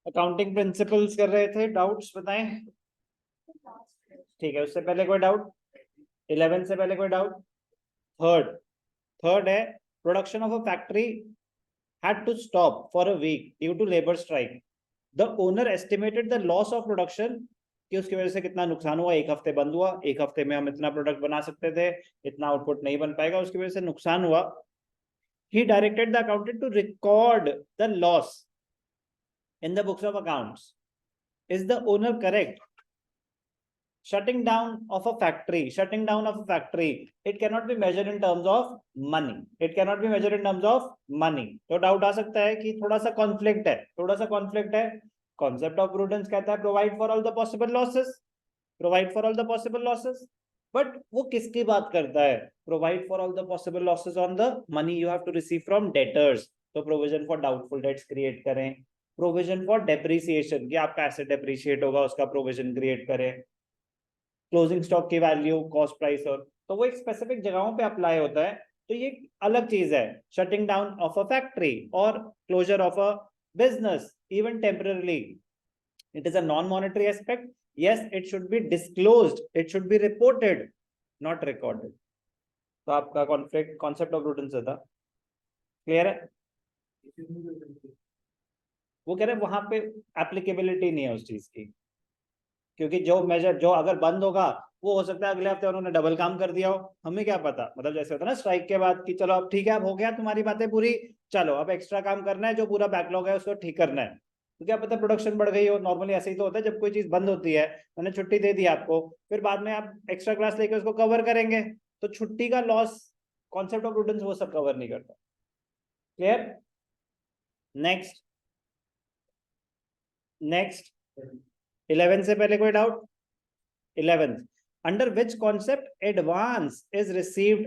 Accounting principles कर रहे थे, डाउट्स बताएं। ठीक है, उससे पहले कोई डाउट? 11 से पहले कोई डाउट? थर्ड, थर्ड है production of a factory had to stop for a week due to labor strike. The owner estimated the loss of production कि उसकी वजह से कितना नुकसान हुआ। एक हफ्ते बंद हुआ, एक हफ्ते में हम इतना प्रोडक्ट बना सकते थे, इतना आउटपुट नहीं बन पाएगा, उसकी वजह से नुकसान हुआ। He directed the accountant to record the loss in the books of accounts. Is the owner correct? Shutting down of a factory, shutting down of a factory, it cannot be measured in terms of money, it cannot be measured in terms of money. तो doubt आ सकता है कि थोड़ा सा conflict है, थोड़ा सा conflict है। कॉन्सेप्ट ऑफ प्रूडेंस कहता है provide for all the possible losses, provide for all the possible losses, but वो किसकी बात करता है? Provide for all the possible losses on the money you have to receive from debtors. तो provision for doubtful debts create करें, provision for depreciation कि आपका asset depreciate होगा उसका प्रोविजन क्रिएट करें, क्लोजिंग स्टॉक की वैल्यू, कॉस्ट प्राइस, और तो वो एक स्पेसिफिक जगहों पे अप्लाई होता है। तो ये अलग चीज है, shutting down of a factory और closure of a business even temporarily, it is a non monetary aspect. Yes, it should be disclosed, it should be reported, not recorded. तो आपका कॉन्फ्लिक्ट कॉन्सेप्ट ऑफ प्रूडेंस था, clear है? वो कह रहे हैं वहां पे एप्लीकेबिलिटी नहीं है उस चीज की, क्योंकि जो मेजर जो अगर बंद होगा वो हो सकता है अगले हफ्ते उन्होंने डबल काम कर दिया हो, हमें क्या पता। मतलब जैसे होता है ना स्ट्राइक के बाद कि चलो अब ठीक है, अब हो गया तुम्हारी बातें पूरी, चलो अब एक्स्ट्रा काम करना है, जो पूरा बैकलॉग है उसको ठीक करना है। तो क्या पता प्रोडक्शन बढ़ गई हो। नॉर्मली ऐसे ही तो होता है, जब कोई चीज बंद होती है, मैंने छुट्टी दे दी आपको, फिर बाद में आप एक्स्ट्रा क्लास लेकर उसको कवर करेंगे, तो छुट्टी का लॉस कॉन्सेप्ट ऑफ प्रूडेंस वो सब कवर नहीं करता। क्लियर? नेक्स्ट, नेक्स्ट 11 से पहले कोई doubt? 11th, under which concept advance is received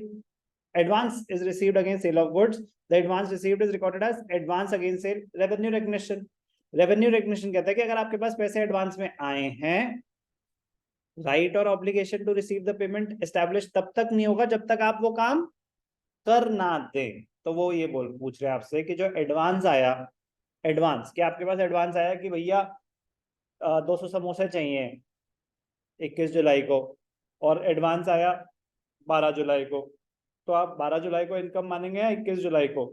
against sale of goods, the advance received is recorded as advance against sale, revenue recognition. revenue recognition कहता है कि अगर आपके पास पैसे एडवांस में आए हैं, राइट और obligation to receive the payment establish तब तक नहीं होगा जब तक आप वो काम कर ना दें। तो वो ये पूछ रहे हैं आपसे कि जो एडवांस आया, एडवांस कि आपके पास एडवांस आया कि भैया 200 समोसे चाहिए 21 जुलाई को, और एडवांस आया 12 जुलाई को, तो आप 12 जुलाई को इनकम मानेंगे या 21 जुलाई को?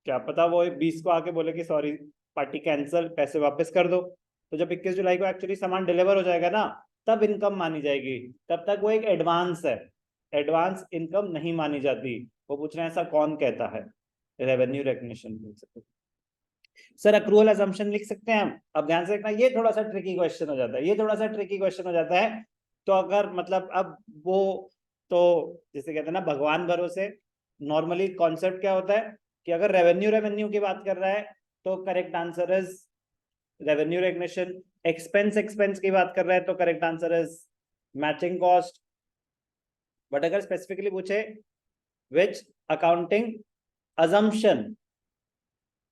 क्या पता वो 20 को आके बोले कि सॉरी पार्टी कैंसिल, पैसे वापस कर दो। तो जब 21 जुलाई को एक्चुअली सामान डिलीवर हो जाएगा ना, तब इनकम मानी जाएगी, तब तक वो एक एडवांस है, एडवांस इनकम नहीं मानी जाती। वो पूछ रहे हैं ऐसा कौन कहता है? Revenue recognition principle. Sir accrual assumption लिख सकते हैं हम? अब ध्यान से देखना, ये थोड़ा सा ट्रिकी क्वेश्चन हो जाता है, ये थोड़ा सा ट्रिकी क्वेश्चन हो जाता है। तो अगर मतलब अब वो तो जैसे कहते हैं ना भगवान भरोसे, नॉर्मली कॉन्सेप्ट क्या होता है कि अगर रेवेन्यू रेवेन्यू की बात कर रहा है तो correct answer is revenue recognition, expense expense की बात कर रहा है तो correct answer is matching cost. But अगर स्पेसिफिकली पूछे विच अकाउंटिंग असम्पशन,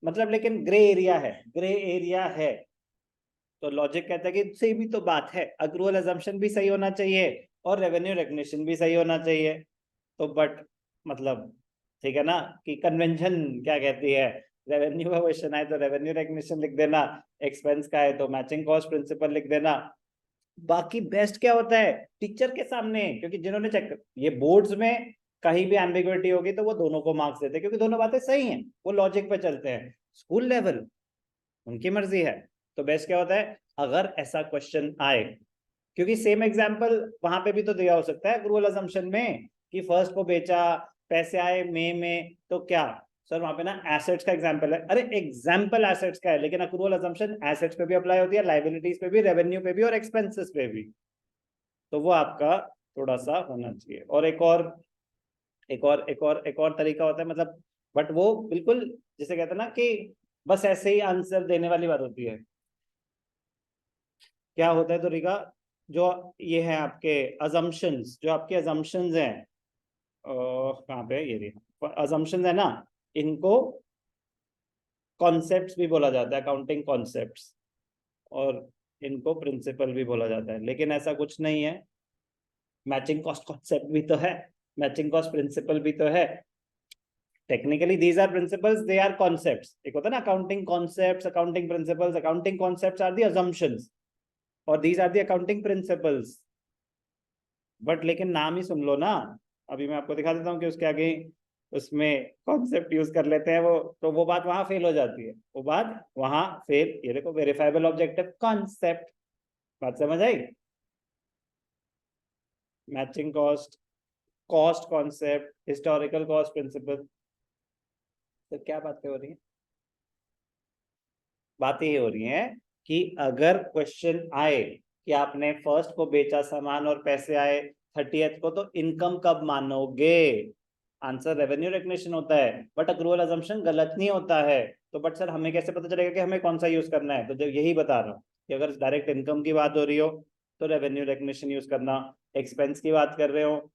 मतलब लेकिन ग्रे एरिया है, ग्रे एरिया है, तो लॉजिक कहता है कि सही भी तो बात है, अक्रूवल असम्पशन भी सही होना चाहिए और रेवेन्यू रिकग्निशन भी सही होना चाहिए। तो बट मतलब ठीक है ना कि कन्वेंशन क्या कहती है, रेवेन्यू का क्वेश्चन आए तो रेवेन्यू रिकग्निशन लिख देना, एक्सपेंस का है तो मैचिंग कॉस्ट प्रिंसिपल लिख देना। बाकी बेस्ट क्या होता है टीचर के सामने, क्योंकि जिन्होंने चेक, ये बोर्ड्स में कहीं भी एम्बिग्युइटी होगी तो वो दोनों को मार्क्स देते हैं क्योंकि दोनों बातें सही हैं, वो लॉजिक पे चलते हैं। स्कूल लेवल उनकी मर्जी है। तो बेस्ट क्या होता है अगर ऐसा क्वेश्चन आए, क्योंकि सेम एग्जांपल वहां पे भी तो दिया हो सकता है अक्रूवल असम्पशन में कि फर्स्ट को बेचा, पैसे आए मई में, तो क्या सर वहां पे ना एसेट्स का एग्जांपल है, अरे एग्जांपल एसेट्स का है, लेकिन अक्रूवल असम्पशन एसेट्स पे भी अप्लाई होती है, लायबिलिटीज पे भी, रेवेन्यू पे भी और एक्सपेंसेस पे भी। तो वो आपका थोड़ा सा होना चाहिए। और एक और तरीका होता है, मतलब बट वो बिल्कुल जिसे कहते हैं ना कि बस ऐसे ही आंसर देने वाली बात होती है। क्या होता है तरीका, जो ये है आपके अजम्पशंस, जो आपके अजम्पशंस हैं, कहाँ पे ये अजम्पशंस है ना, इनको कॉन्सेप्ट्स भी बोला जाता है, अकाउंटिंग कॉन्सेप्ट्स, और इनको प्रिंसिपल भी बोला जाता है, लेकिन ऐसा कुछ नहीं है। मैचिंग कॉस्ट कॉन्सेप्ट भी तो है, मैचिंग कॉस्ट प्रिंसिपल भी तो है, technically these are principles, they are concepts. एक होता है ना accounting concepts, accounting principles. Accounting concepts are the assumptions और these are the accounting principles. But लेकिन नाम ही सुन लो ना। अभी मैं आपको दिखा देता हूँ कि उसके आगे उसमें कॉन्सेप्ट यूज कर लेते हैं वो, तो वो बात वहां फेल हो जाती है, वो बात वहां फेल। ये देखो, वेरीफाइबल ऑब्जेक्टिव कॉन्सेप्ट। बात समझ आई? Matching cost, cost concept, historical cost principle. तो क्या बातें हो रही हैं? बातें ये हो रही हैं कि अगर क्वेश्चन आए कि आपने फर्स्ट को बेचा सामान और पैसे आए 30th को, तो इनकम कब मानोगे? आंसर रेवेन्यू रिकग्निशन होता है, बट अक्रूवल अजम्पशन गलत नहीं होता है। तो बट सर हमें कैसे पता चलेगा कि हमें कौन सा यूज करना है? तो जब यही बता रहा हूँ कि अगर डायरेक्ट इनकम की बात हो रही हो तो रेवेन्यू रिकग्निशन यूज करना, एक्सपेंस की बात कर रहे हो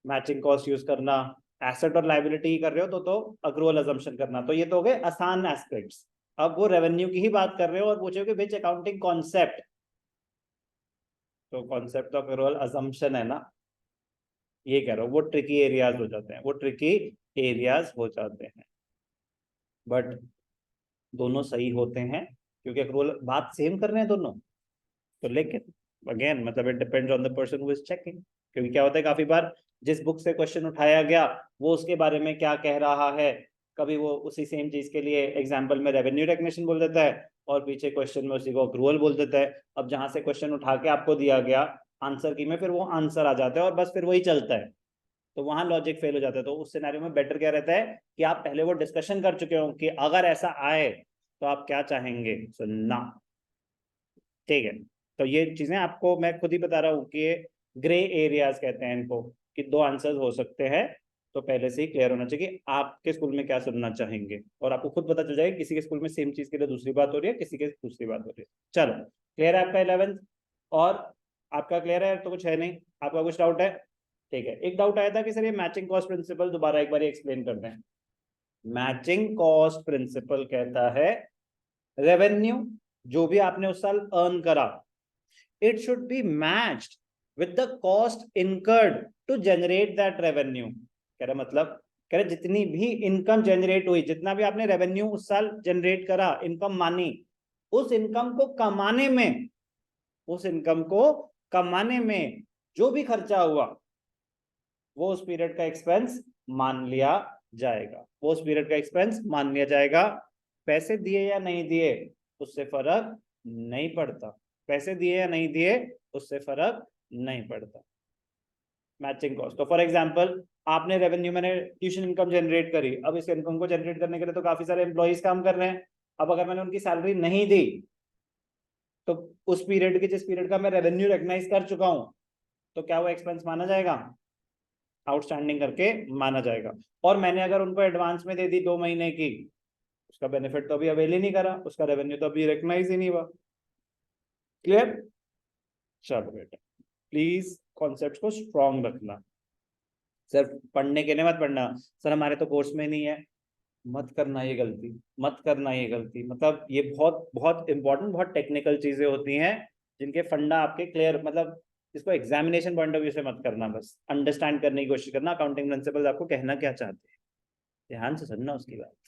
मैचिंग कॉस्ट यूज करना, एसेट और लाइबिलिटी कर रहे हो तो अक्रूवल अजम्पशन करना। तो ये तो हो गए आसान एस्पेक्ट्स। अब वो रेवेन्यू की ही बात कर रहे हो और पूछोगे विच अकाउंटिंग कॉन्सेप्ट, तो कॉन्सेप्ट ऑफ अक्रूवल अजम्पशन है ना, ये कह रहा हूँ। वो ट्रिकी एरियाज हो जाते हैं, वो ट्रिकी एरियाज हो जाते हैं, बट दोनों सही होते हैं क्योंकि अक्रूवल बात सेम कर रहे हैं दोनों। तो लेकिन अगेन मतलब it depends on the person who is checking, क्योंकि क्या होता है काफी बार जिस बुक से क्वेश्चन उठाया गया वो उसके बारे में क्या कह रहा है, कभी वो उसी सेम चीज के लिए एग्जांपल में रेवेन्यू रिकग्निशन बोल देता है और पीछे क्वेश्चन में उसी को अक्रूवल बोल देता है। अब जहां से क्वेश्चन उठा के आपको दिया गया आंसर की में, फिर वो आंसर आ जाता है और बस फिर वही चलता है, तो वहां लॉजिक फेल हो जाता है। तो उस सिनेरियो में बेटर क्या रहता है कि आप पहले वो डिस्कशन कर चुके हो कि अगर ऐसा आए तो आप क्या चाहेंगे सुनना। ठीक है, तो ये चीजें आपको मैं खुद ही बता रहा हूँ कि ये ग्रे एरियाज कहते हैं इनको, कि दो आंसर्स हो सकते हैं। तो पहले से ही क्लियर होना चाहिए कि आपके स्कूल में क्या सुनना चाहेंगे, और आपको खुद पता चल जाएगा किसी के स्कूल में सेम चीज के लिए दूसरी बात हो रही है, किसी के दूसरी बात हो रही है। चलो, क्लियर है आपका 11th? और आपका क्लियर है तो कुछ है नहीं, आपका कुछ डाउट है? ठीक है, एक डाउट आया था कि सर ये मैचिंग कॉस्ट प्रिंसिपल दोबारा एक बार एक्सप्लेन कर दें। मैचिंग कॉस्ट प्रिंसिपल कहता है रेवेन्यू जो भी आपने उस साल अर्न करा, it should be matched with the cost incurred to generate that revenue। कह रहा मतलब, कह रहा जितनी भी इनकम जनरेट हुई, जितना भी आपने रेवेन्यू उस साल जनरेट करा, इनकम मानी, उस इनकम को कमाने में, उस इनकम को कमाने में जो भी खर्चा हुआ वो उस पीरियड का एक्सपेंस मान लिया जाएगा, वो उस पीरियड का एक्सपेंस मान लिया जाएगा। पैसे दिए या नहीं दिए उससे फर्क नहीं पड़ता, पैसे दिए या नहीं दिए उससे फर्क नहीं पड़ता। मैचिंग कॉस्ट, तो फॉर एग्जांपल आपने रेवेन्यू, मैंने ट्यूशन इनकम जनरेट करी, अब इस इनकम को जनरेट करने के लिए तो काफी सारे एम्प्लॉइज काम कर रहे हैं। अब अगर मैंने उनकी सैलरी नहीं दी तो उस पीरियड के, जिस पीरियड का मैं रेवेन्यू रिकग्नाइज कर चुका हूं, तो क्या वो एक्सपेंस माना जाएगा? आउटस्टैंडिंग करके माना जाएगा। और मैंने अगर उनको एडवांस में दे दी 2 महीने की, उसका बेनिफिट तो अभी अवेल ही नहीं करा, उसका रेवेन्यू तो अभी रिकग्नाइज ही नहीं हुआ। क्लियर? चलो बेटा, प्लीज कॉन्सेप्ट को स्ट्रॉन्ग रखना। सर पढ़ने के लिए मत पढ़ना, सर हमारे तो कोर्स में नहीं है, मत करना ये गलती, मत करना ये गलती। मतलब ये बहुत बहुत इंपॉर्टेंट, बहुत टेक्निकल चीजें होती हैं जिनके फंडा आपके क्लियर, मतलब इसको एग्जामिनेशन पॉइंट ऑफ व्यू से मत करना, बस अंडरस्टैंड करने की कोशिश करना अकाउंटिंग प्रिंसिपल्स आपको कहना क्या चाहते हैं, ध्यान से सुनना उसकी बात।